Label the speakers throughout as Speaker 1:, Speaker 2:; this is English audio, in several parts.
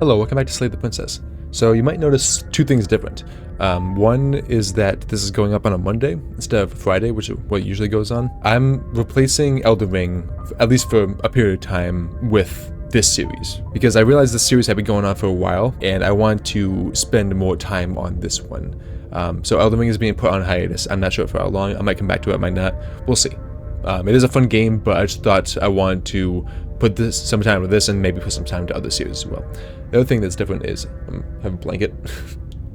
Speaker 1: Hello, welcome back to Slay the Princess. So you might notice two things different. One is that this is going up on a Monday instead of Friday, which is what usually goes on. I'm replacing Elden Ring, at least for a period of time, with this series. Because I realized this series had been going on for a while, and I want to spend more time on this one. So Elden Ring is being put on hiatus. I'm not sure for how long. I might come back to it, I might not. We'll see. It is a fun game, but I just thought I wanted to put some time with this and maybe put some time to other series as well. The other thing that's different is I have a blanket.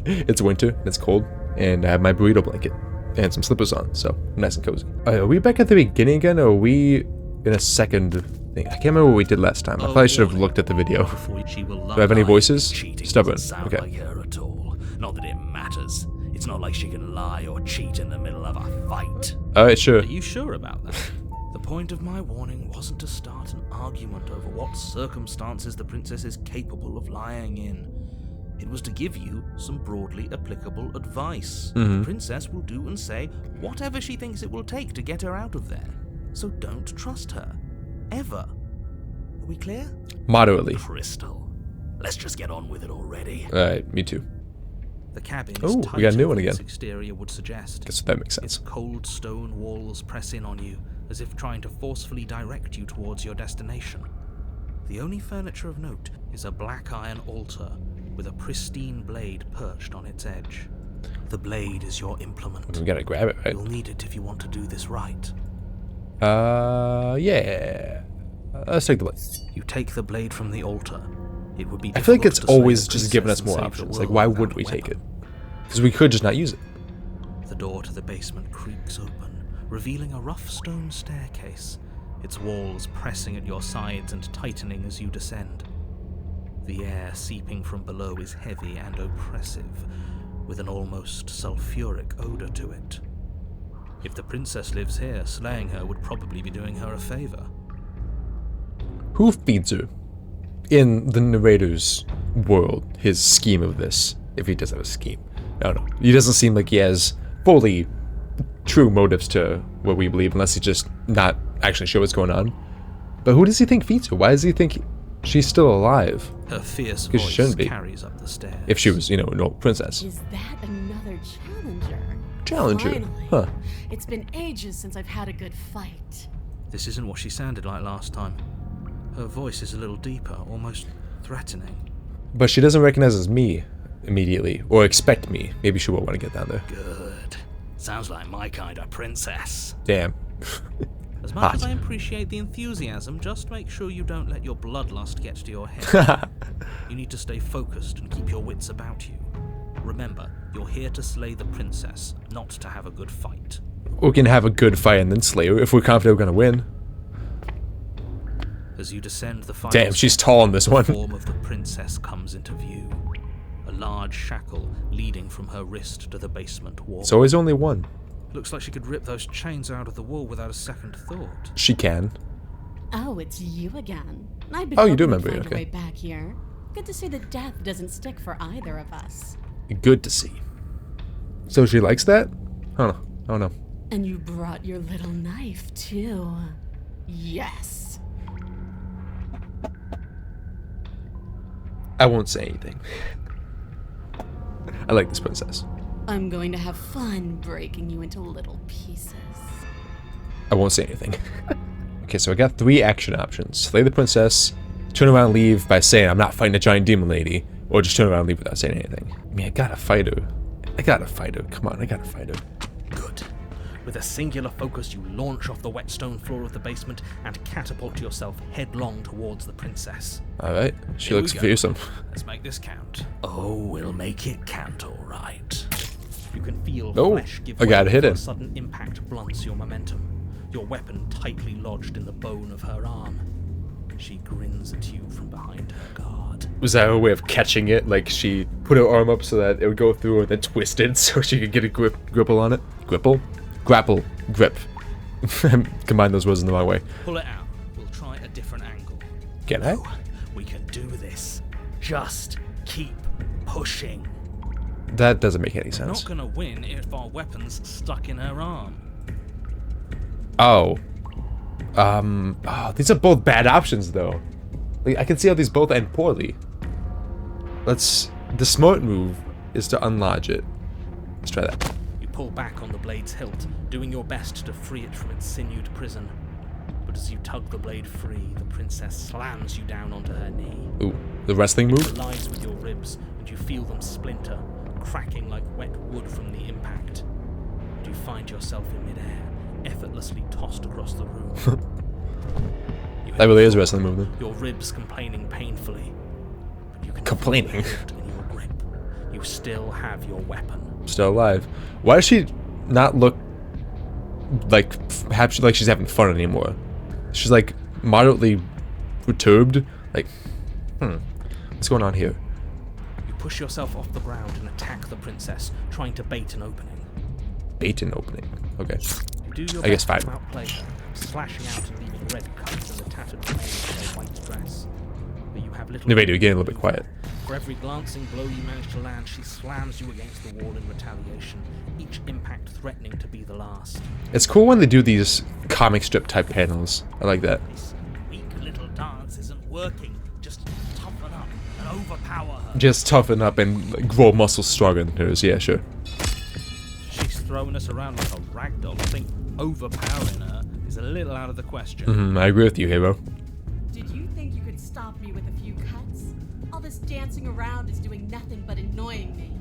Speaker 1: It's winter, and it's cold, and I have my burrito blanket and some slippers on, so nice and cozy. Are we back at the beginning again, or are we in a second thing? I can't remember what we did last time. I probably should have looked at the video. Do I have any voices? Stubborn. Okay.
Speaker 2: Like her at all. Not that it matters. It's not like she can lie or cheat in the middle of a fight.
Speaker 1: Alright, sure.
Speaker 2: Are you sure about that? The point of my warning wasn't to start an argument over what circumstances the princess is capable of lying in. It was to give you some broadly applicable advice. The princess will do and say whatever she thinks it will take to get her out of there. So don't trust her. Ever. Are we clear?
Speaker 1: Moderately.
Speaker 2: Crystal. Let's just get on with it already.
Speaker 1: Alright, me too.
Speaker 2: The cabin
Speaker 1: Oh,
Speaker 2: is
Speaker 1: we got a new one
Speaker 2: tighter than
Speaker 1: again.
Speaker 2: its exterior would suggest.
Speaker 1: Guess that makes sense.
Speaker 2: Its cold stone walls press in on you, as if trying to forcefully direct you towards your destination. The only furniture of note is a black iron altar with a pristine blade perched on its edge. The blade is your implement.
Speaker 1: We gotta grab it, right?
Speaker 2: You'll need it if you want to do this right.
Speaker 1: Yeah. Let's take the blade.
Speaker 2: You take the blade from the altar. It would be
Speaker 1: I feel like
Speaker 2: difficult
Speaker 1: it's
Speaker 2: to slay
Speaker 1: always
Speaker 2: the
Speaker 1: just giving us
Speaker 2: princess
Speaker 1: more
Speaker 2: and save the
Speaker 1: options. Like,
Speaker 2: world
Speaker 1: why
Speaker 2: without
Speaker 1: would
Speaker 2: a
Speaker 1: we take it?
Speaker 2: weapon.
Speaker 1: Because we could just not use it.
Speaker 2: The door to the basement creaks open, revealing a rough stone staircase, its walls pressing at your sides and tightening as you descend. The air seeping from below is heavy and oppressive, with an almost sulfuric odor to it. If the princess lives here, slaying her would probably be doing her a favor.
Speaker 1: Who feeds her? In the narrator's world, his scheme of this, if he does have a scheme. I don't know. He doesn't seem like he has fully true motives to what we believe, unless he's just not actually sure what's going on. But who does he think feeds her? Why does he think she's still alive?
Speaker 2: Her fierce
Speaker 1: Because she
Speaker 2: voice
Speaker 1: shouldn't be.
Speaker 2: carries up the stairs.
Speaker 1: If she was, you know, an old princess.
Speaker 3: Is that another challenger?
Speaker 1: Challenger?
Speaker 3: Finally.
Speaker 1: Huh.
Speaker 3: It's been ages since I've had a good fight.
Speaker 2: This isn't what she sounded like last time. Her voice is a little deeper, almost threatening.
Speaker 1: But she doesn't recognize as me immediately, or expect me. Maybe she will want to get down there.
Speaker 2: Good. Sounds like my kind of princess.
Speaker 1: Damn.
Speaker 2: As much
Speaker 1: Hot.
Speaker 2: as I appreciate the enthusiasm, just make sure you don't let your bloodlust get to your head. You need to stay focused and keep your wits about you. Remember, you're here to slay the princess, not to have a good fight.
Speaker 1: We can have a good fight and then slay her if we're confident we're gonna win.
Speaker 2: As you descend the final
Speaker 1: Damn, she's
Speaker 2: step,
Speaker 1: tall in this one.
Speaker 2: the form of the princess comes into view. A large shackle leading from her wrist to the basement wall.
Speaker 1: It's always only one.
Speaker 2: Looks like she could rip those chains out of the wall without a second thought.
Speaker 1: She can.
Speaker 3: Oh, it's you again. I've been
Speaker 1: Oh, you do
Speaker 3: hoping to
Speaker 1: remember,
Speaker 3: find
Speaker 1: okay.
Speaker 3: your way back here. Good to see that death doesn't stick for either of us.
Speaker 1: Good to see. So she likes that? I don't know.
Speaker 3: And you brought your little knife, too. Yes.
Speaker 1: I won't say anything. I like this princess.
Speaker 3: I'm going to have fun breaking you into little pieces.
Speaker 1: I won't say anything. Okay, so I got 3 action options. Slay the princess, turn around and leave by saying I'm not fighting a giant demon lady, or just turn around and leave without saying anything. I mean, I gotta fight her. Come on, I gotta fight her.
Speaker 2: Good. With a singular focus, you launch off the wet stone floor of the basement and catapult yourself headlong towards the princess.
Speaker 1: Alright, she
Speaker 2: Here we
Speaker 1: looks
Speaker 2: go.
Speaker 1: fearsome.
Speaker 2: Let's make this count. Oh, we'll make it count, all right. You can feel
Speaker 1: Oh,
Speaker 2: flesh give
Speaker 1: I got
Speaker 2: way
Speaker 1: hit
Speaker 2: before
Speaker 1: in.
Speaker 2: a sudden impact blunts your momentum. Your weapon tightly lodged in the bone of her arm. She grins at you from behind her guard.
Speaker 1: Was that her way of catching it? Like she put her arm up so that it would go through and then twisted so she could get a grapple on it? Grapple? Grapple. Grip. Combine those words in the wrong way.
Speaker 2: Pull it out. We'll try a different angle.
Speaker 1: Can I?
Speaker 2: We can do this. Just keep pushing.
Speaker 1: That doesn't make any
Speaker 2: We're
Speaker 1: sense.
Speaker 2: not gonna win if our weapon's stuck in her arm.
Speaker 1: Oh. These are both bad options though. Like, I can see how these both end poorly. The smart move is to unlodge it. Let's try that.
Speaker 2: You pull back on the blade's hilt, doing your best to free it from its sinewed prison. But as you tug the blade free, the princess slams you down onto her knee.
Speaker 1: Ooh, the wrestling
Speaker 2: It
Speaker 1: move?
Speaker 2: collides with your ribs, and you feel them splinter, cracking like wet wood from the impact. And you find yourself in midair, effortlessly tossed across the room. You
Speaker 1: That really is a wrestling move, then.
Speaker 2: your ribs complaining painfully. But you can
Speaker 1: Complaining?
Speaker 2: feel the hilt in your grip. You still have your weapon.
Speaker 1: Still alive. Why does she not look like like she's having fun anymore? She's like moderately perturbed. Like, what's going on here?
Speaker 2: You push yourself off the ground and attack the princess, trying to bait an opening.
Speaker 1: Bait an opening. Okay.
Speaker 2: You do your
Speaker 1: I guess
Speaker 2: best to
Speaker 1: fine.
Speaker 2: outplay her, slashing out and leaving red cuts in the tattered remains of her white dress. But you have little.
Speaker 1: Maybe do again a little bit quiet.
Speaker 2: For every glancing blow you manage to land, she slams you against the wall in retaliation, each impact threatening to be the last.
Speaker 1: It's cool when they do these comic strip type panels. I like that.
Speaker 2: This weak little dance isn't working. Just toughen up and overpower her.
Speaker 1: Just toughen up and like, grow muscles stronger than hers. Yeah, sure.
Speaker 2: She's throwing us around like a ragdoll. I think overpowering her is a little out of the question.
Speaker 1: I agree with you, hero.
Speaker 3: Did you think you could stop me with a few cuts? All this dancing around is doing nothing but annoying me.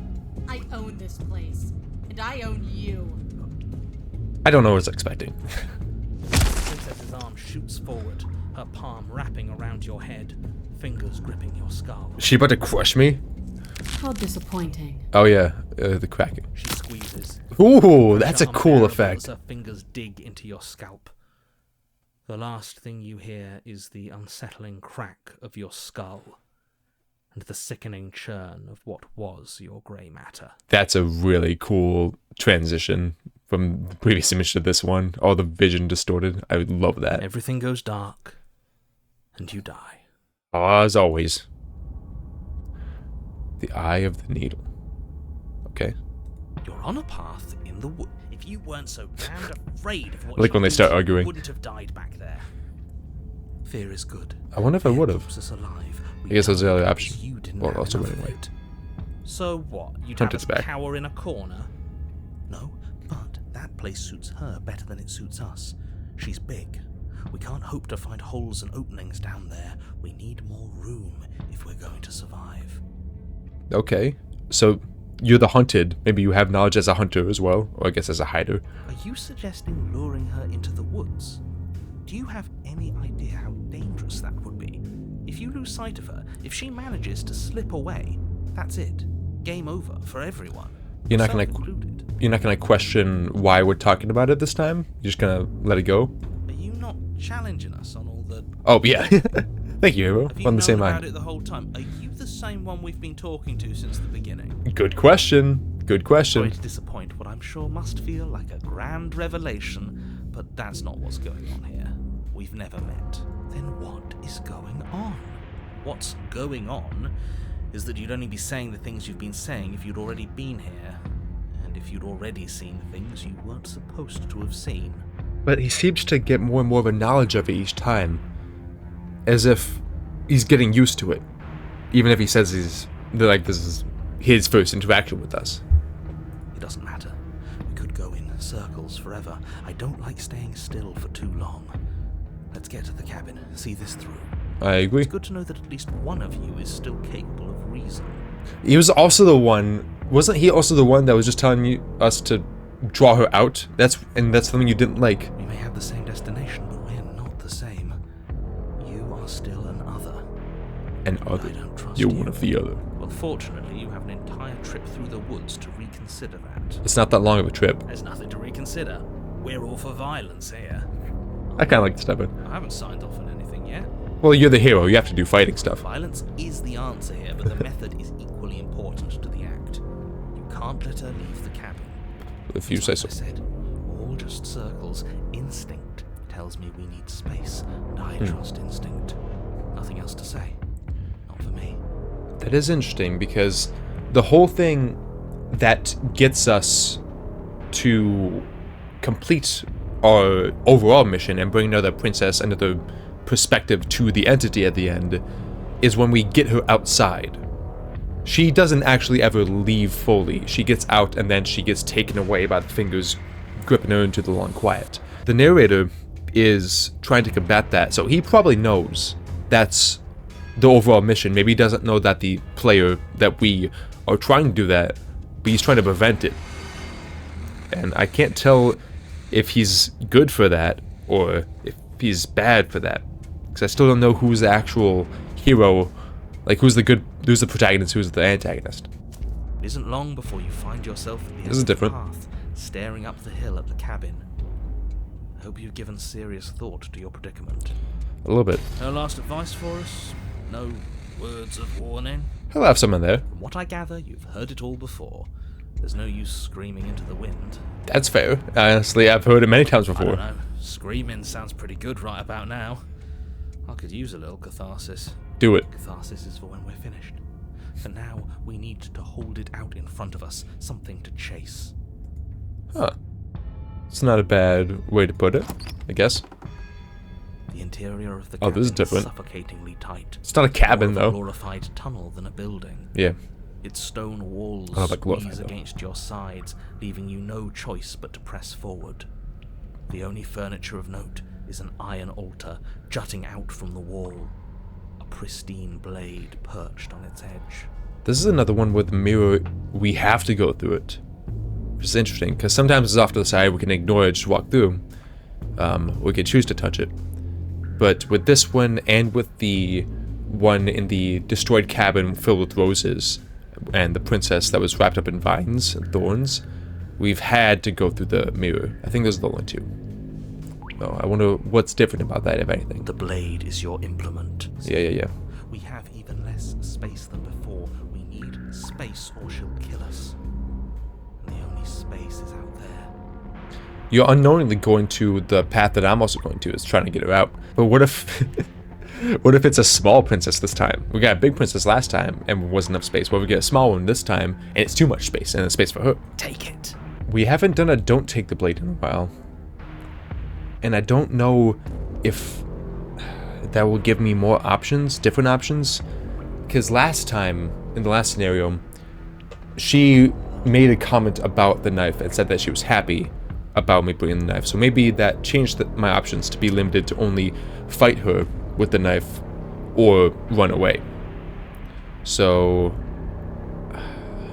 Speaker 3: I own this place, and I own you.
Speaker 1: I don't know what I was expecting.
Speaker 2: The princess's arm shoots forward, her palm wrapping around your head, fingers gripping your skull.
Speaker 1: Is she about to crush me?
Speaker 3: How disappointing.
Speaker 1: Oh yeah, the cracking.
Speaker 2: She squeezes.
Speaker 1: Ooh, that's a
Speaker 2: Charm
Speaker 1: cool
Speaker 2: bearable
Speaker 1: effect.
Speaker 2: As her fingers dig into your scalp. The last thing you hear is the unsettling crack of your skull, and the sickening churn of what was your grey matter.
Speaker 1: That's a really cool transition from the previous image to this one. All the vision distorted. I would love that.
Speaker 2: Everything goes dark, and you die.
Speaker 1: As always. The eye of the needle. Okay.
Speaker 2: You're on a path in the wood. If you weren't so damned afraid of what
Speaker 1: Like
Speaker 2: you'll
Speaker 1: when they
Speaker 2: do,
Speaker 1: start
Speaker 2: you
Speaker 1: arguing.
Speaker 2: wouldn't have died back there. Fear is good.
Speaker 1: I wonder if I
Speaker 2: Fear
Speaker 1: would have.
Speaker 2: keeps us alive.
Speaker 1: I guess that was the
Speaker 2: die
Speaker 1: other
Speaker 2: because
Speaker 1: option.
Speaker 2: You didn't
Speaker 1: Well,
Speaker 2: have
Speaker 1: also
Speaker 2: enough
Speaker 1: running
Speaker 2: of
Speaker 1: away.
Speaker 2: it. So what? You'd
Speaker 1: Hunt
Speaker 2: have
Speaker 1: its
Speaker 2: us
Speaker 1: back.
Speaker 2: cower in a corner? No, but that place suits her better than it suits us. She's big. We can't hope to find holes and openings down there. We need more room if we're going to survive.
Speaker 1: Okay. So you're the hunted. Maybe you have knowledge as a hunter as well, or I guess as a hider.
Speaker 2: Are you suggesting luring her into the woods? Do you have any idea how dangerous that would be? If you lose sight of her, if she manages to slip away, that's it. Game over for everyone.
Speaker 1: You're not
Speaker 2: yourself
Speaker 1: gonna
Speaker 2: included.
Speaker 1: You're not gonna question why we're talking about it this time. You're just gonna let it go.
Speaker 2: Are you not challenging us on all the...
Speaker 1: Oh yeah. Thank you, hero.
Speaker 2: Have you
Speaker 1: On the
Speaker 2: known
Speaker 1: same
Speaker 2: about
Speaker 1: line.
Speaker 2: it the whole time? Are you the same one we've been talking to since the beginning?
Speaker 1: Good question. Good
Speaker 2: Sorry
Speaker 1: question.
Speaker 2: to disappoint what I'm sure must feel like a grand revelation, but that's not what's going on here. We've never met. Then what is going on? What's going on is that you'd only be saying the things you've been saying if you'd already been here, and if you'd already seen things you weren't supposed to have seen.
Speaker 1: But he seems to get more and more of a knowledge of it each time. As if he's getting used to it. Even if he says this is his first interaction with us.
Speaker 2: It doesn't matter. We could go in circles forever. I don't like staying still for too long. Let's get to the cabin, see this through.
Speaker 1: I agree.
Speaker 2: It's good to know that at least one of you is still capable of reason.
Speaker 1: He was also the one. Wasn't he also the one that was just telling us to draw her out? That's something you didn't like.
Speaker 2: We may have the same destination, but we're not the same. You are still an other.
Speaker 1: And other.
Speaker 2: I don't trust
Speaker 1: You're
Speaker 2: you.
Speaker 1: one of the other.
Speaker 2: Well, fortunately, you have an entire trip through the woods to reconsider that.
Speaker 1: It's not that long of a trip.
Speaker 2: There's nothing to reconsider. We're all for violence here.
Speaker 1: I kind of like to step in.
Speaker 2: I haven't signed off on anything yet.
Speaker 1: Well, you're the hero. You have to do fighting stuff.
Speaker 2: Violence is the answer here, but the method is equally important to the act. You can't let her leave the cabin.
Speaker 1: If you say so.
Speaker 2: As I said, all just circles. Instinct tells me we need space, and I trust instinct. Nothing else to say. Not for me.
Speaker 1: That is interesting because the whole thing that gets us to complete our overall mission and bring another princess, another perspective to the entity at the end, is when we get her outside. she doesn't actually ever leave fully. She gets out and then she gets taken away by the fingers gripping her into the long quiet. The narrator is trying to combat that, so he probably knows that's the overall mission. Maybe he doesn't know that the player, that we are trying to do that, but he's trying to prevent it. And I can't tell if he's good for that or if he's bad for that, because I still don't know who's the actual hero, like who's the protagonist, who's the antagonist.
Speaker 2: It isn't long before you find yourself at the end
Speaker 1: This is
Speaker 2: of the
Speaker 1: different.
Speaker 2: path, staring up the hill at the cabin. I hope you've given serious thought to your predicament.
Speaker 1: A little bit.
Speaker 2: No last advice for us? No words of warning?
Speaker 1: He'll have someone there.
Speaker 2: From what I gather, you've heard it all before. There's no use screaming into the wind.
Speaker 1: That's fair. Honestly, I've heard it many times
Speaker 2: I
Speaker 1: before.
Speaker 2: don't know. Screaming sounds pretty good right about now. I could use a little catharsis.
Speaker 1: Do it.
Speaker 2: Catharsis is for when we're finished. For now, we need to hold it out in front of us. Something to chase.
Speaker 1: Huh. It's not a bad way to put it, I guess.
Speaker 2: The interior of the
Speaker 1: Oh,
Speaker 2: cabin
Speaker 1: this is different.
Speaker 2: suffocatingly tight.
Speaker 1: It's not a cabin,
Speaker 2: More of a
Speaker 1: though.
Speaker 2: glorified tunnel than a building.
Speaker 1: Yeah.
Speaker 2: Its stone walls
Speaker 1: Oh, like glorified,
Speaker 2: squeeze
Speaker 1: though.
Speaker 2: against your sides, leaving you no choice but to press forward. The only furniture of note is an iron altar jutting out from the wall, a pristine blade perched on its edge.
Speaker 1: This is another one with the mirror. We have to go through it. Which is interesting, because sometimes it's off to the side, we can ignore it, just walk through. We could choose to touch it. But with this one, and with the one in the destroyed cabin filled with roses, and the princess that was wrapped up in vines and thorns, we've had to go through the mirror. I think those are the only two. So I wonder what's different about that, if anything.
Speaker 2: The blade is your implement.
Speaker 1: Yeah.
Speaker 2: We have even less space than before. We need space or she'll kill us. And the only space is out there.
Speaker 1: You're unknowingly going to the path that I'm also going to, is trying to get her out. But what if... what if it's a small princess this time? We got a big princess last time, and wasn't enough space. Well, we get a small one this time, and it's too much space, and it's space for her.
Speaker 2: Take it.
Speaker 1: We haven't done a don't take the blade in a while. And I don't know if that will give me more options, different options. Because last time, in the last scenario, she made a comment about the knife and said that she was happy about me bringing the knife. So maybe that changed my options to be limited to only fight her with the knife or run away. So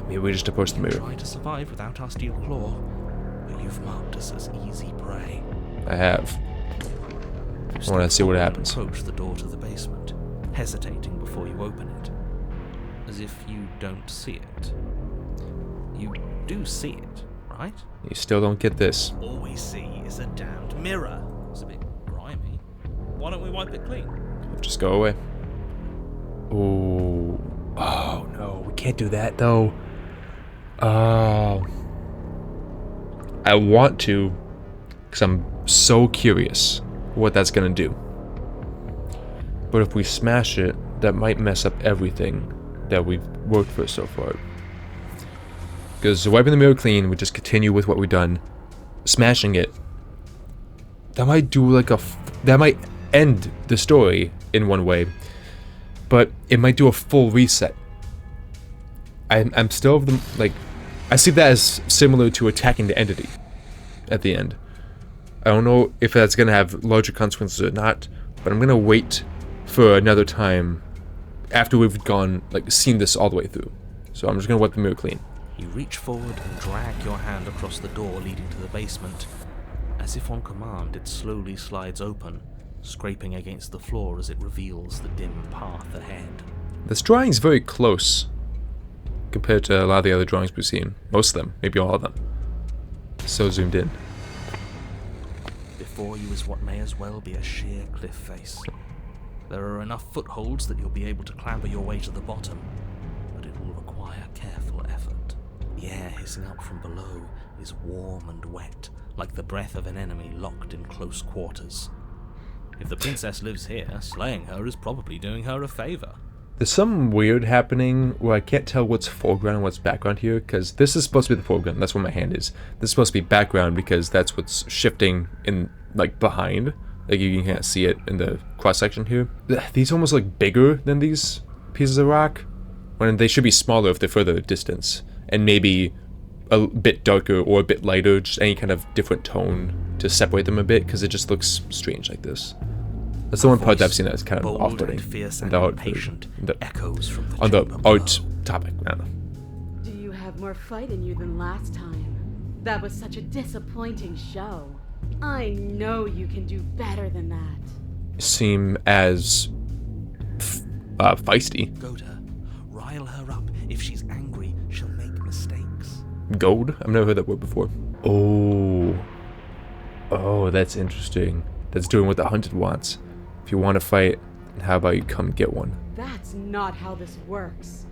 Speaker 1: maybe we just approach the mirror.
Speaker 2: Try to survive without our steel claw, but you've marked us as easy prey.
Speaker 1: I have. I want to see what happens.
Speaker 2: Approach the door to the basement, hesitating before you open it, as if you don't see it. You do see it, right?
Speaker 1: You still don't get this.
Speaker 2: All we see is a damned mirror. It's a bit grimy. Why don't we wipe it clean?
Speaker 1: Just go away. Oh. Oh no, we can't do that though. Oh. I want to, because I'm so curious what that's gonna do. But if we smash it, that might mess up everything that we've worked for so far. Because wiping the mirror clean, we just continue with what we've done. Smashing it, that might do like that might end the story in one way, but it might do a full reset. I'm still of the, like, I see that as similar to attacking the entity at the end. I don't know if that's gonna have larger consequences or not, but I'm gonna wait for another time after we've gone, like, seen this all the way through. So I'm just gonna wipe the mirror clean.
Speaker 2: You reach forward and drag your hand across the door leading to the basement. As if on command, it slowly slides open, scraping against the floor as it reveals the dim path ahead.
Speaker 1: This drawing's very close compared to a lot of the other drawings we've seen. Most of them, maybe all of them. So zoomed in.
Speaker 2: Before you is what may as well be a sheer cliff face. There are enough footholds that you'll be able to clamber your way to the bottom, but it will require careful effort. The air hissing up from below is warm and wet, like the breath of an enemy locked in close quarters. If the princess lives here, slaying her is probably doing her a favor.
Speaker 1: There's something weird happening where I can't tell what's foreground and what's background here, because this is supposed to be the foreground, that's where my hand is. This is supposed to be background because that's what's shifting in, like, behind. Like, you can't see it in the cross-section here. These almost look bigger than these pieces of rock. when they should be smaller if they're further distance, and maybe a bit darker or a bit lighter, just any kind of different tone to separate them a bit, because it just looks strange like this. That's the one part that I've seen that's kind of off-putting.
Speaker 2: Fierce
Speaker 1: And
Speaker 2: and
Speaker 1: the
Speaker 2: impatient echoes from the
Speaker 1: on the
Speaker 2: chamber
Speaker 1: art
Speaker 2: below.
Speaker 1: topic. I don't know.
Speaker 3: Do you have more fight in you than last time? That was such a disappointing show. I know you can do better than that.
Speaker 1: Seem as feisty.
Speaker 2: Goad her. Rile her up. If she's angry, she'll make mistakes.
Speaker 1: Goad? I've never heard that word before. Oh, that's interesting. That's doing what the hunted wants. If you want to fight, how about you come get one?
Speaker 3: That's not how this works.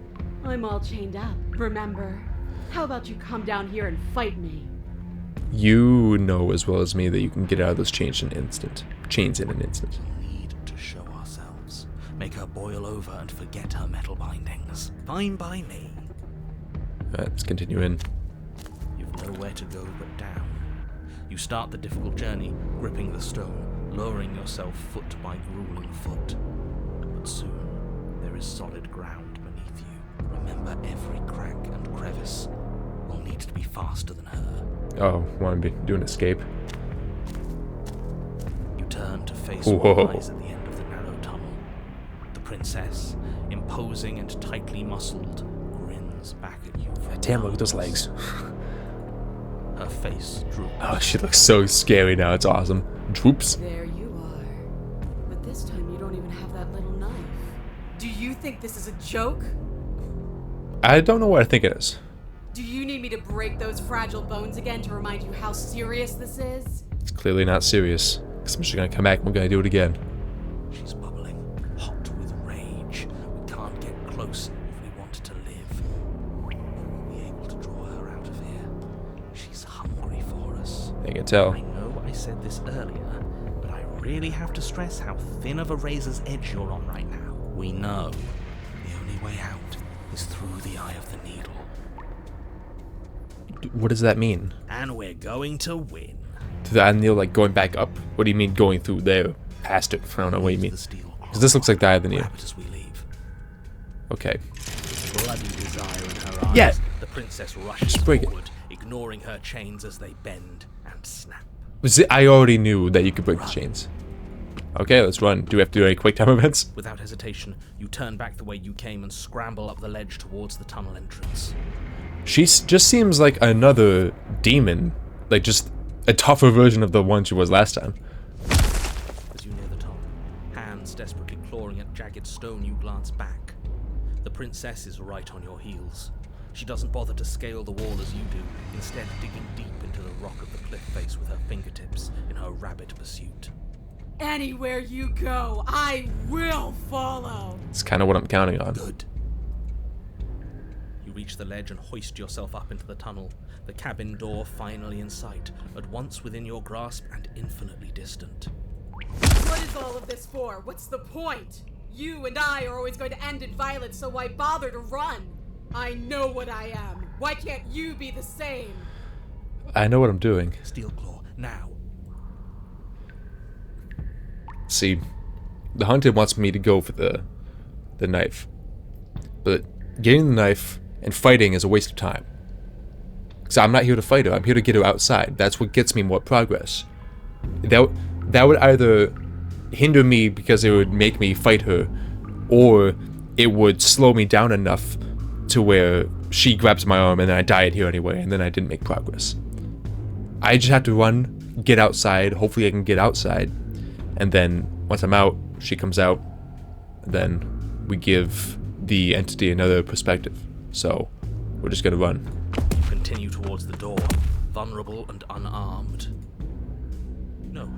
Speaker 3: I'm all chained up, remember? How about you come down here and fight me?
Speaker 1: You know as well as me that you can get out of those chains in an instant.
Speaker 2: We need to show ourselves. Make her boil over and forget her metal bindings. Fine by me.
Speaker 1: Alright, let's continue in.
Speaker 2: You've nowhere to go but down. You start the difficult journey, gripping the stone, lowering yourself foot by grueling foot. But soon, there is solid ground beneath you. Remember every crack and crevice. You'll need to be faster than her.
Speaker 1: Oh, want to do an escape?
Speaker 2: You turn to face
Speaker 1: Whoa.
Speaker 2: what lies at the end of the narrow tunnel. The princess, imposing and tightly muscled, grins back at you.
Speaker 1: Damn, look at those legs.
Speaker 2: Her face droops.
Speaker 1: Oh, she looks so scary now. It's awesome. Droops.
Speaker 3: There you are. But this time you don't even have that little knife. Do you think this is a joke?
Speaker 1: I don't know what I think it is.
Speaker 3: Do you need me to break those fragile bones again to remind you how serious this is?
Speaker 1: It's clearly not serious. Because I'm just gonna come back and we're gonna do it again.
Speaker 2: She's bubbling, hot with rage. We can't get close if we want to live. We won't be able to draw her out of here. She's hungry for us.
Speaker 1: I can tell.
Speaker 2: I know I said this earlier, but I really have to stress how thin of a razor's edge you're on right now. We know the only way out is through the eye of the needle.
Speaker 1: What does that mean?
Speaker 2: And we're going to win.
Speaker 1: To the Neil, like going back up? What do you mean going through there? Past it? I don't know what you mean. Because this looks like the Eye of the Needle.
Speaker 2: Grab it as we leave.
Speaker 1: Okay.
Speaker 2: Bloody desire in her eyes.
Speaker 1: Yeah.
Speaker 2: The princess rushes
Speaker 1: Just break it.
Speaker 2: forward, ignoring her chains as they bend and snap.
Speaker 1: See, I already knew that you could break the chains. Okay, let's run. Do we have to do any quick time events?
Speaker 2: Without hesitation, you turn back the way you came and scramble up the ledge towards the tunnel entrance.
Speaker 1: She just seems like another demon. Like just a tougher version of the one she was last time.
Speaker 2: As you near the top, hands desperately clawing at jagged stone, you glance back. The princess is right on your heels. She doesn't bother to scale the wall as you do, instead digging deep into the rock of the cliff face with her fingertips in her rabid pursuit.
Speaker 3: Anywhere you go, I will follow.
Speaker 1: It's kind of what I'm counting on.
Speaker 2: Good. You reach the ledge and hoist yourself up into the tunnel, the cabin door finally in sight, at once within your grasp and infinitely distant.
Speaker 3: What is all of this for? What's the point? You and I are always going to end in violence, so why bother to run? I know what I am. Why can't you be the same?
Speaker 1: I know what I'm doing.
Speaker 2: Steelclaw, now.
Speaker 1: See, the hunted wants me to go for the knife. But getting the knife and fighting is a waste of time. Because I'm not here to fight her, I'm here to get her outside. That's what gets me more progress. That would either hinder me because it would make me fight her, or it would slow me down enough to where she grabs my arm and then I died here anyway, and then I didn't make progress. I just have to run, get outside, hopefully I can get outside, and then once I'm out, she comes out, and then we give the entity another perspective. So, we're just gonna run.
Speaker 2: You continue towards the door, vulnerable and unarmed. No,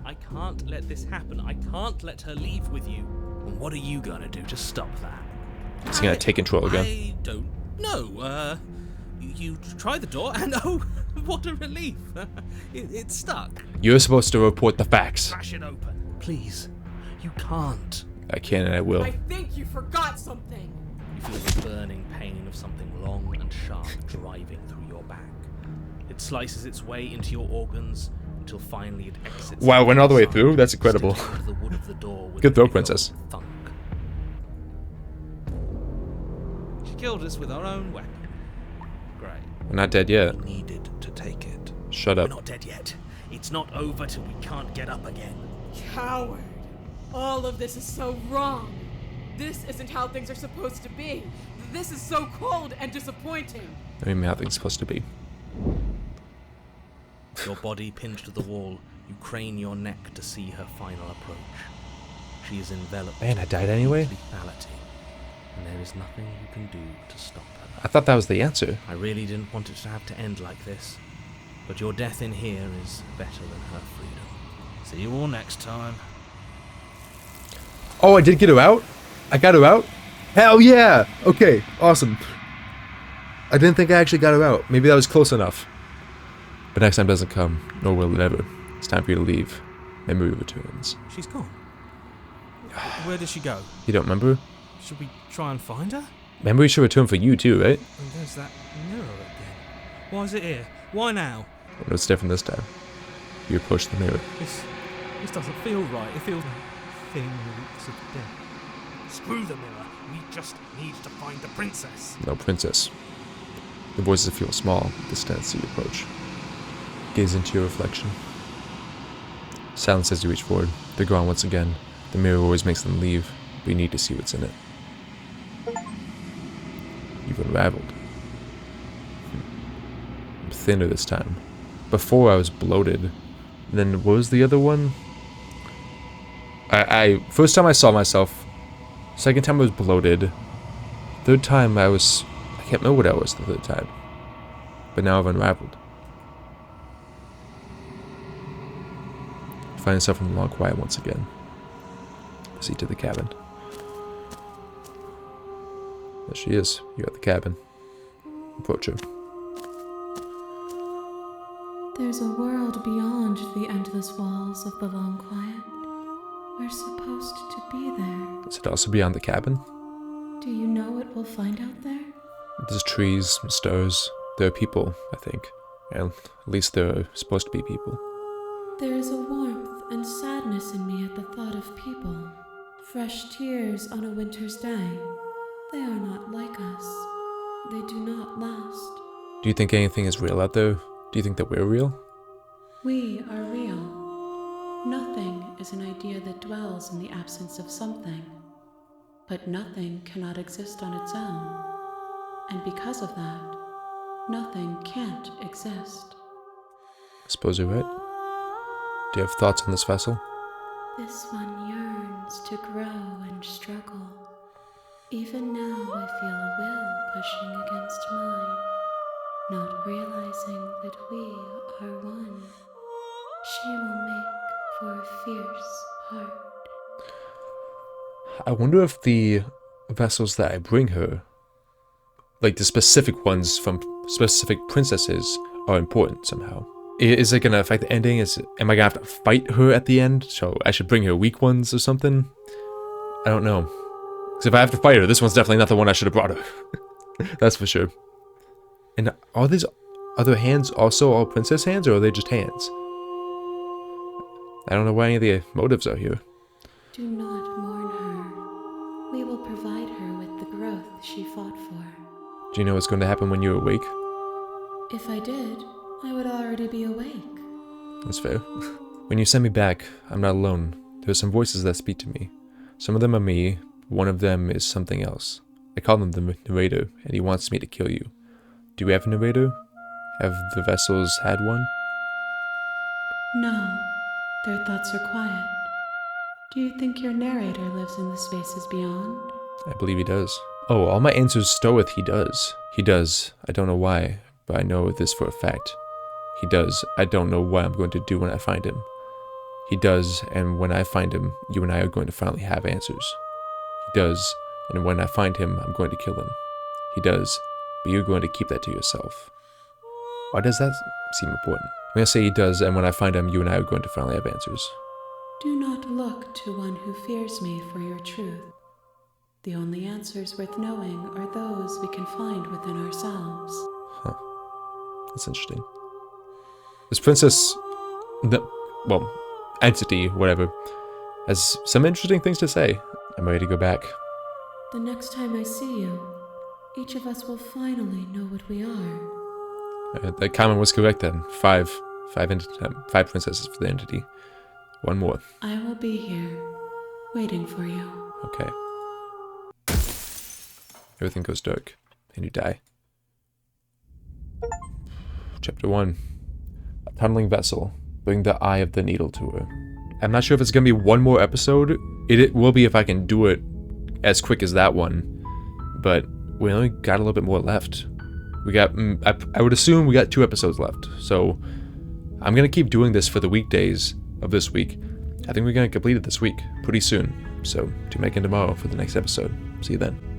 Speaker 2: I can't let this happen. I can't let her leave with you. And what are you gonna do to stop that?
Speaker 1: Is he gonna take control again?
Speaker 2: I don't know. You try the door, and oh, what a relief. It's stuck.
Speaker 1: You're supposed to report the facts.
Speaker 2: Smash it open. Please. You can't.
Speaker 1: I can and I will.
Speaker 3: I think you forgot something.
Speaker 2: You feel the burning pain of something long and sharp driving through your back. It slices its way into your organs until finally it exits.
Speaker 1: Wow, went all the way through? That's incredible.
Speaker 2: Stepping into the wood of the door with
Speaker 1: Good
Speaker 2: a
Speaker 1: throw,
Speaker 2: echo
Speaker 1: princess.
Speaker 2: thunk. killed us with our own weapon. Great.
Speaker 1: We're not dead yet.
Speaker 2: We needed to take it.
Speaker 1: Shut
Speaker 2: We're
Speaker 1: up.
Speaker 2: not dead yet. It's not over till we can't get up again.
Speaker 3: Coward. All of this is so wrong. This isn't how things are supposed to be. This is so cold and disappointing.
Speaker 1: I mean, how things supposed to be.
Speaker 2: Your body pinned to the wall, you crane your neck to see her final approach. She is enveloped
Speaker 1: Man, I died anyway?
Speaker 2: in lethality, and there is nothing you can do to stop her.
Speaker 1: I thought that was the answer.
Speaker 2: I really didn't want it to have to end like this, but your death in here is better than her freedom. See you all next time.
Speaker 1: Oh, I did get her out? I got her out? Hell yeah! Okay, awesome. I didn't think I actually got her out. Maybe that was close enough. But next time doesn't come, nor will it ever. It's time for you to leave. Memory returns.
Speaker 2: She's gone. Where did she go?
Speaker 1: You don't remember?
Speaker 2: Should we try and find her?
Speaker 1: Memory should return for you too, right?
Speaker 2: And there's that mirror again. Why is it here? Why now?
Speaker 1: Well, it's different this time. You approach the mirror.
Speaker 2: This doesn't feel right. It feels like thin weeks of death. Screw the mirror. We just need to find the princess.
Speaker 1: No princess. The voices feel small, distant as you approach. Gaze into your reflection. Silence as you reach forward. They're gone once again. The mirror always makes them leave, but you need to see what's in it. You've unraveled. I'm thinner this time. Before I was bloated. Then what was the other one? First time I saw myself. Second time I was bloated. Third time I can't remember what I was the third time. But now I've unraveled. Find yourself in the long quiet once again. Proceed to the cabin. There she is. You're at the cabin. Approach her.
Speaker 4: There's a world beyond the endless walls of the long quiet. We're supposed to be there.
Speaker 1: Is it also beyond the cabin?
Speaker 4: Do you know what we'll find out there?
Speaker 1: There's trees, stars. There are people, I think. And at least there are supposed to be people.
Speaker 4: There is a warmth and sadness in me at the thought of people. Fresh tears on a winter's day. They are not like us. They do not last.
Speaker 1: Do you think anything is real out there? Do you think that we're real?
Speaker 4: We are real. Nothing is an idea that dwells in the absence of something. But nothing cannot exist on its own. And because of that, nothing can't exist.
Speaker 1: I suppose you're right. Do you have thoughts on this vessel?
Speaker 4: This one yearns to grow and struggle. Even now I feel a will pushing against mine, not realizing that we are one. She will make for a fierce heart.
Speaker 1: I wonder if the vessels that I bring her, like the specific ones from specific princesses, are important somehow. Is it going to affect the ending? Am I going to have to fight her at the end? So I should bring her weak ones or something? I don't know. Because if I have to fight her, this one's definitely not the one I should have brought her. That's for sure. And are these other hands also all princess hands, or are they just hands? I don't know why any of the motives are here.
Speaker 4: Do not mourn her. We will provide her with the growth she fought for.
Speaker 1: Do you know what's going to happen when you awake?
Speaker 4: If I did, I would already be awake.
Speaker 1: That's fair. When you send me back, I'm not alone. There are some voices that speak to me. Some of them are me, one of them is something else. I call him the narrator, and he wants me to kill you. Do we have a narrator? Have the vessels had one?
Speaker 4: No, their thoughts are quiet. Do you think your narrator lives in the spaces beyond?
Speaker 1: I believe he does. Oh, all my answers start with he does. He does. I don't know why, but I know this for a fact. He does. I don't know what I'm going to do when I find him. He does, and when I find him, you and I are going to finally have answers. He does, and when I find him, I'm going to kill him. He does, but you're going to keep that to yourself. Why does that seem important? I'm going to say he does, and when I find him, you and I are going to finally have answers.
Speaker 4: Do not look to one who fears me for your truth. The only answers worth knowing are those we can find within ourselves.
Speaker 1: Huh. That's interesting. This princess, entity, whatever, has some interesting things to say. I'm ready to go back.
Speaker 4: The next time I see you, each of us will finally know what we are.
Speaker 1: That comment was correct then. Five princesses for the entity. One more.
Speaker 4: I will be here, waiting for you.
Speaker 1: Okay. Everything goes dark, and you die. Chapter 1. A tunneling vessel. Bring the eye of the needle to her. I'm not sure if it's going to be one more episode. It will be if I can do it as quick as that one. But we only got a little bit more left. We got, I would assume we got 2 episodes left. So I'm going to keep doing this for the weekdays of this week. I think we're going to complete it this week, pretty soon. So tune back in tomorrow for the next episode. See you then.